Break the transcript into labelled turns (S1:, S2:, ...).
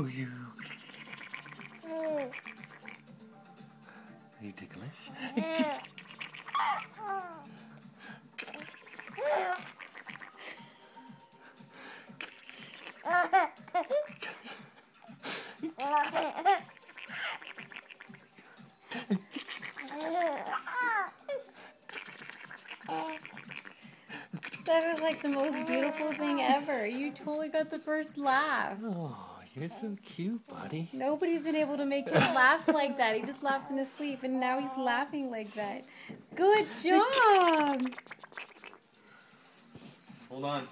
S1: Oh, you ticklish?
S2: That is like the most beautiful thing ever. You totally got the first laugh.
S1: Oh, you're so cute, buddy.
S2: Nobody's been able to make him laugh like that. He just laughs in his sleep, and now he's laughing like that. Good job!
S1: Hold on.